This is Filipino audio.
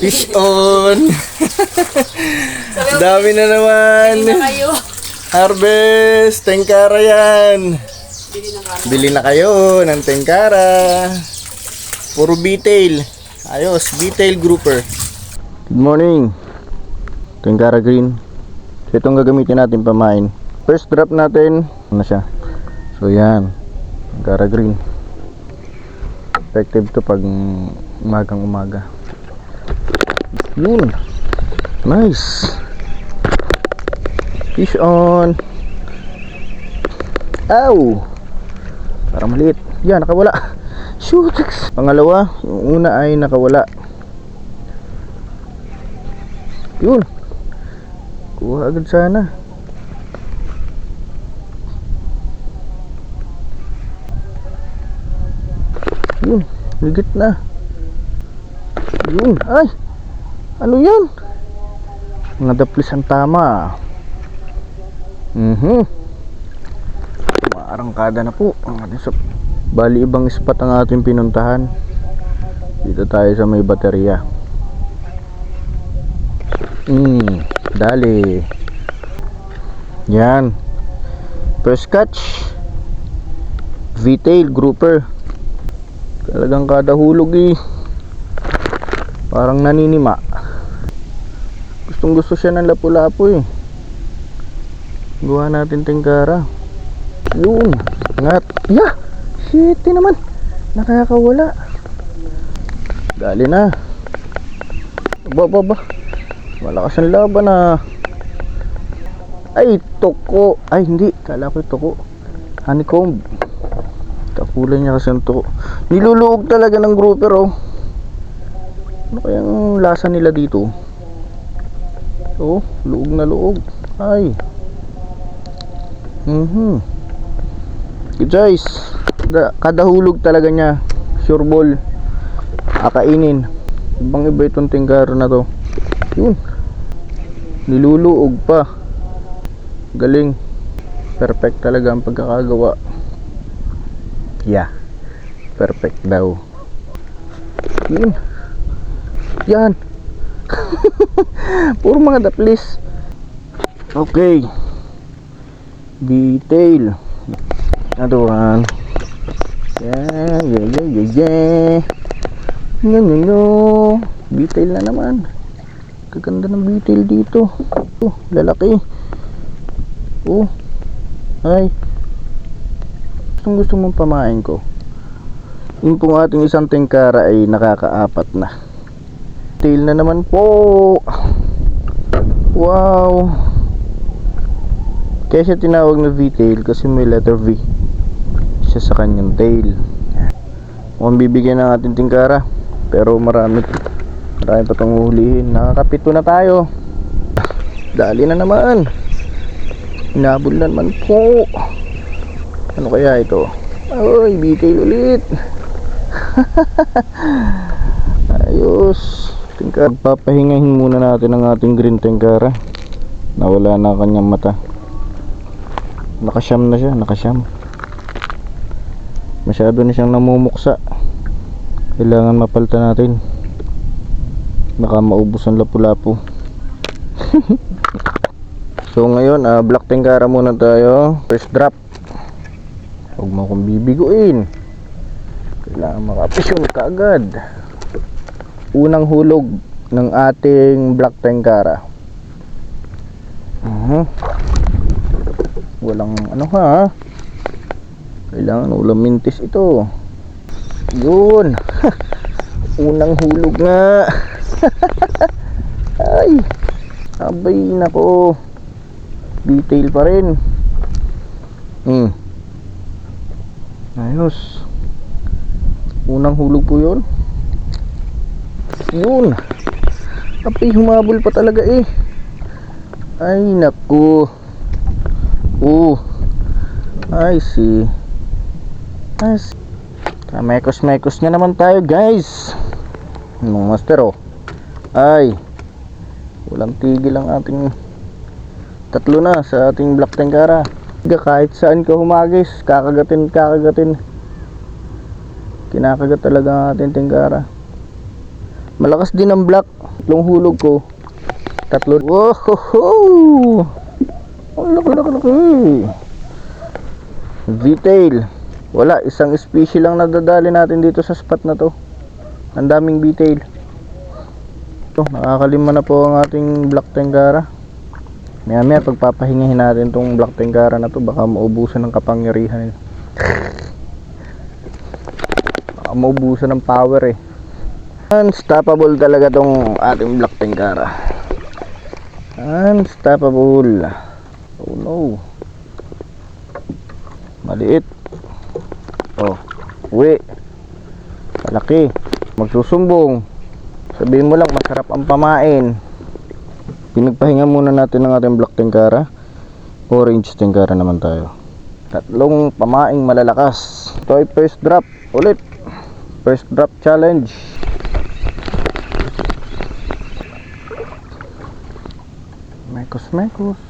Fish on. Sabi ko, Dami na naman. bili na kayo. Harvest. Tengkara yan. Bili na kayo. Bili na kayo ng tengkara. Puro B-tail. Ayos, B-tail grouper. Good morning. Tengkara green. So, itong gagamitin natin pamain. First drop natin, ano siya? So yan, Tengkara green. Effective to pag umagang umaga. Yun. Nice. Fish on. Ow! Parang maliit. Yan, nakawala. Shoot! Pangalawa, yung una ay nakawala. Yun. Kuha agad sana. Yun, ligit na. Yun, ay! Ano yan? Mga daplis ang tama. Maarangkada na po ang ating bali ibang spot ang ating pinuntahan. Dito tayo sa may baterya. Dali. Yan. First catch. V-tail grouper. Talagang kada hulog parang naninima. Gustong gusto siya ng lapu-lapu Gawa natin tengkara. Yun. Ngat. Yeah. Shit naman. Nakakawala. Dali na. Ba. Malakas ang laban Ay, toko. Ay, hindi. Kala ko toko. Honeycomb. Kakulay niya kasi ang toko. Niluluog talaga ng grouper Ano kayang lasa nila dito? Luog na luog. Ay. Good guys. Kada hulog talaga niya sure ball akainin. Ibang iba itong tengkara na to. Yun. Niluluog pa. Galing. Perfect talaga ang pagkakagawa. Yeah. Perfect daw. Yun. Yan. Puro mga daplis. Okay. B-tail. Another one. Yeah. B-tail na naman. Kaganda ng B-tail dito. Lalaki. Ay. Gusto mong pamain ko. Yung pong ating isang tengkara ay nakakaapat na. Tail na naman po. Wow. Kaya siya tinawag na V-tail kasi may letter V siya sa kanyang tail. Mukhang bibigyan ng ating tengkara, pero marami pa itong uhulihin. Nakakapito na tayo. Dali na naman. Inabol na naman po. Ano kaya ito? Ay, B-tail ulit. Ayos. Papahingahin muna natin ang ating green tengkara. Nawala na kanyang mata. Nakasyam na siya, nakasyam. Masyado na siyang namumuksa. Kailangan mapalitan natin. Baka maubos ang lapu-lapu. So ngayon, black tengkara muna tayo. First drop. Huwag mo akong bibiguin. Kailangan makapisyon kaagad. Unang hulog ng ating black tengkara. Walang kailangan ulam mintis ito. Yun. Unang hulog nga. Ay, abay nako. B-tail pa rin. Ayos. Unang hulog po yun. Yun. Apay, humabol pa talaga Ay naku. I see. Mekos-mekos na naman tayo guys. Mga master Ay, walang tigil ang ating tatlo na sa ating black tengkara. Kahit saan ka humagis, kakagatin. Kinakagat talaga ang ating tengkara. Malakas din ang black. Tatlong hulog ko. Tatlo. Wow! Ang laki. V-tail. Wala, isang species lang nadadali natin dito sa spot na to. Ang daming V-tail. Ito, nakakalima na po ang ating black tengara. Maya pagpapahingahin natin tong black tengara na to, baka maubusan ng kapangyarihan. Baka maubusan ng power eh. Unstoppable talaga tong ating black tengara. Unstoppable. Oh no. Maliit. Oh, uwi. Malaki. Magsusumbong. Sabihin mo lang masarap ang pamain. Pinagpahinga muna natin ang ating black tengara. Orange tengara naman tayo. Tatlong pamaing malalakas. Ito ay first drop ulit. First drop challenge. Mekos.